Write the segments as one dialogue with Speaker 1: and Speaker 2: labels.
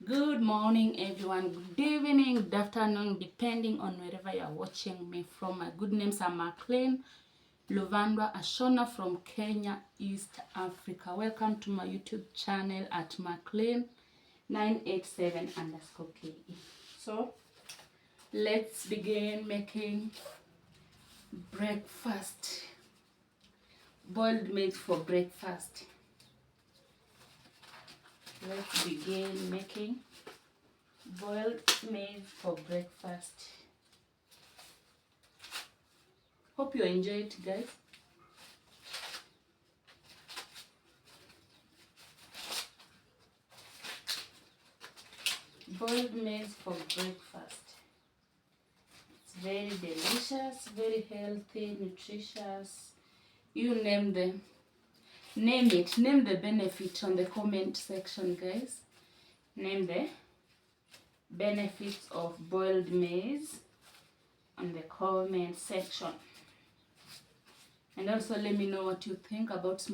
Speaker 1: Good morning, everyone. Good evening, good afternoon, depending on wherever you're watching me from. My good names are McLean Luvandwa Ashona from Kenya, East Africa. Welcome to my YouTube channel at McLean 987_KE. So let's begin making breakfast. Boiled meat for breakfast. Let's begin making boiled maize for breakfast. Hope you enjoy it, guys. Boiled maize for breakfast. It's very delicious, very healthy, nutritious. You name them. Name it. Name the benefit on the comment section, guys. Name the benefits of boiled maize on the comment section. And also let me know what you think about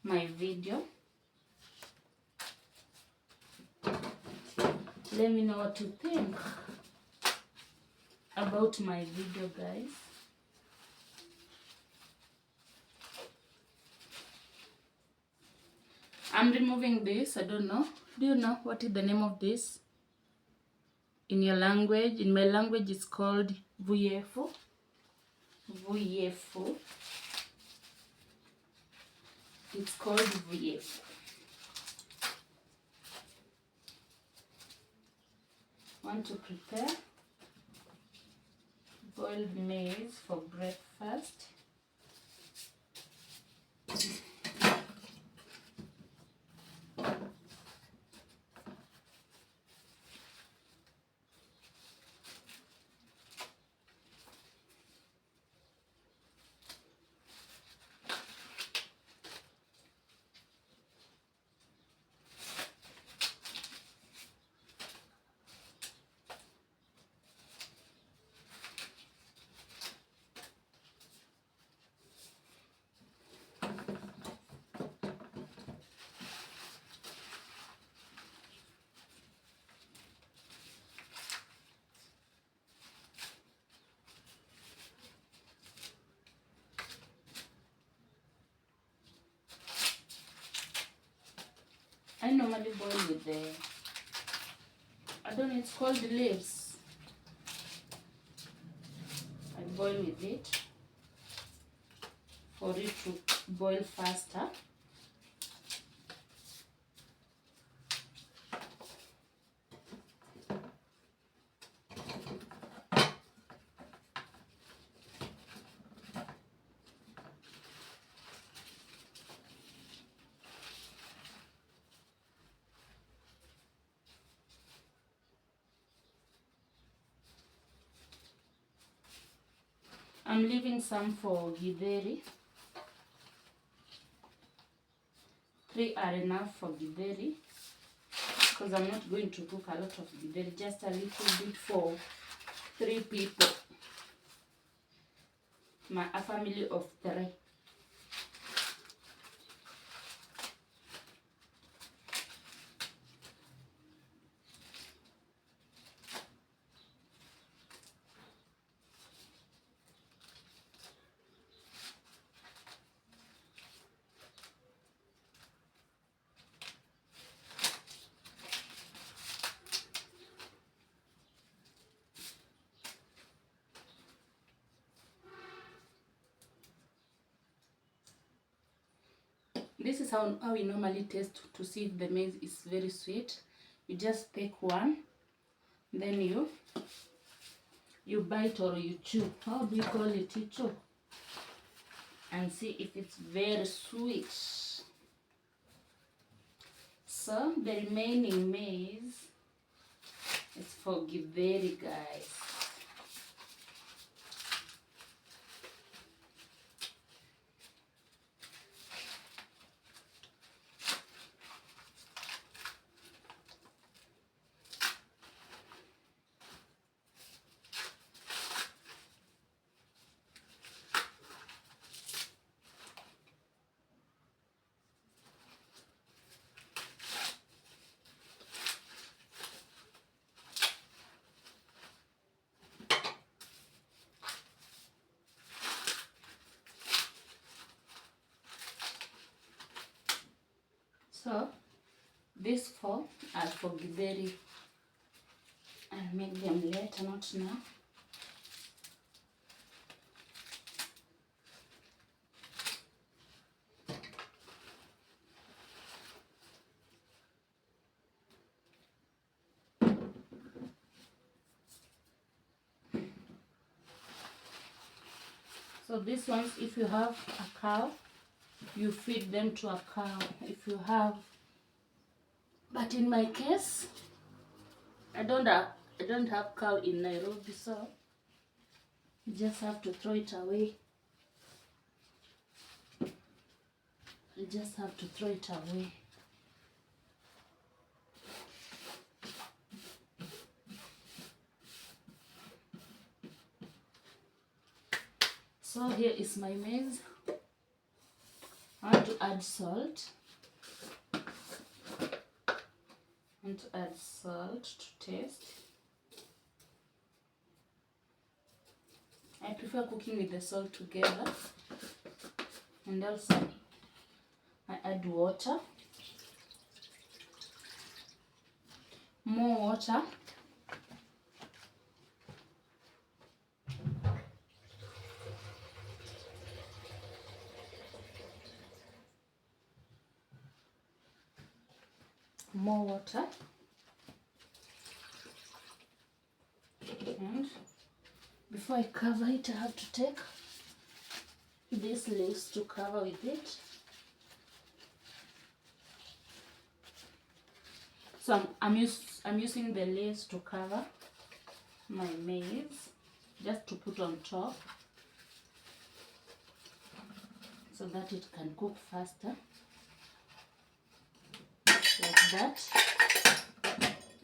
Speaker 1: my video. Let me know what you think about my video, guys. I'm removing this. I don't know. Do you know what is the name of this? In your language, in my language, it's called vuyefu. Vuyefu. It's called vuyefu. Want to prepare boiled maize for breakfast. I normally boil with I don't know, it's called the leaves. I boil with it for it to boil faster. I'm leaving some for githeri. 3 are enough for githeri because I'm not going to cook a lot of githeri, just a little bit for 3 people. A family of 3. This is how we normally taste to see if the maize is very sweet. You just take one, then you bite or you chew. How do you call it? You chew. And see if it's very sweet. So the remaining maize is for githeri, guys. So these 4 are for githeri. I'll make them later, not now. So these ones, if you have a cow, you feed them to a cow. If you have, but in my case, I don't have cow in Nairobi, so you just have to throw it away. You just have to throw it away. So here is my maize. I want to add salt. And to add salt to taste. I prefer cooking with the salt together. And also I add water. More water. More water. And before I cover it, I have to take these leaves to cover with it. So I'm using the leaves to cover my maize, just to put on top so that it can cook faster, like that.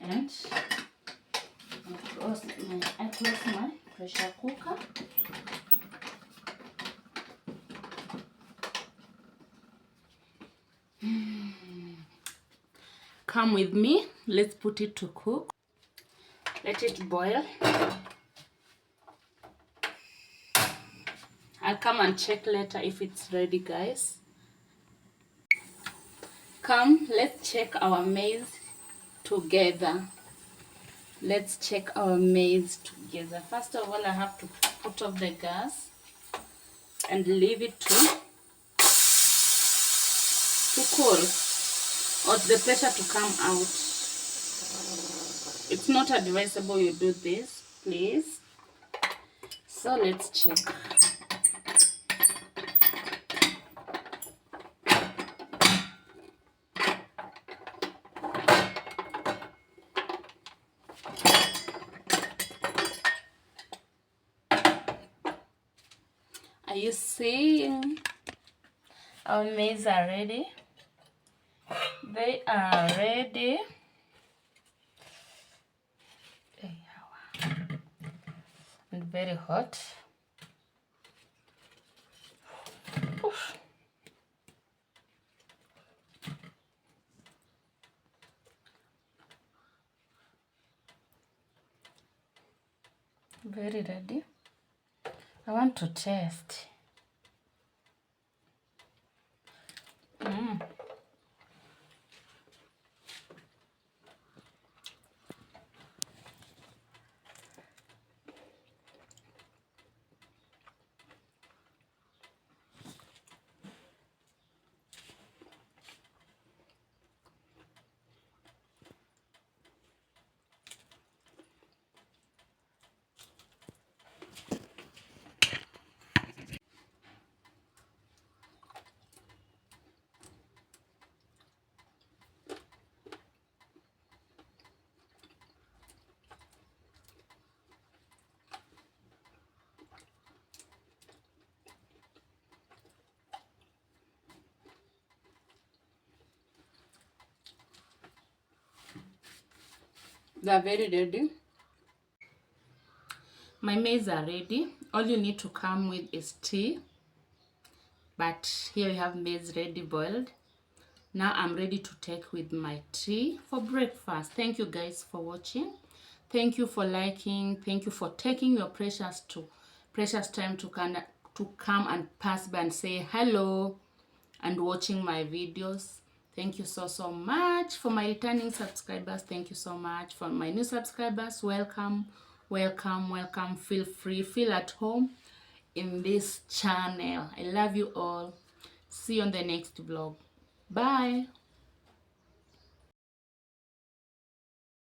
Speaker 1: And I close my pressure cooker. Come with me, let's put it to cook. Let it boil. I'll come and check later if it's ready, guys. Come, let's check our maize together. Let's check our maize together. First of all, I have to put off the gas and leave it to cool, or the pressure to come out. It's not advisable you do this, please. So let's check. Are you seeing? Our maize are ready. They are ready. And very hot. Oof. Very ready. I want to taste. They are very ready. My maize are ready. All you need to come with is tea. But here we have maize ready boiled. Now I'm ready to take with my tea for breakfast. Thank you guys for watching. Thank you for liking. Thank you for taking your precious time to come and pass by and say hello and watching my videos. Thank you so much. For my returning subscribers, thank you so much. For my new subscribers, welcome, welcome, welcome. Feel free, feel at home in this channel. I love you all. See you on the next vlog. Bye.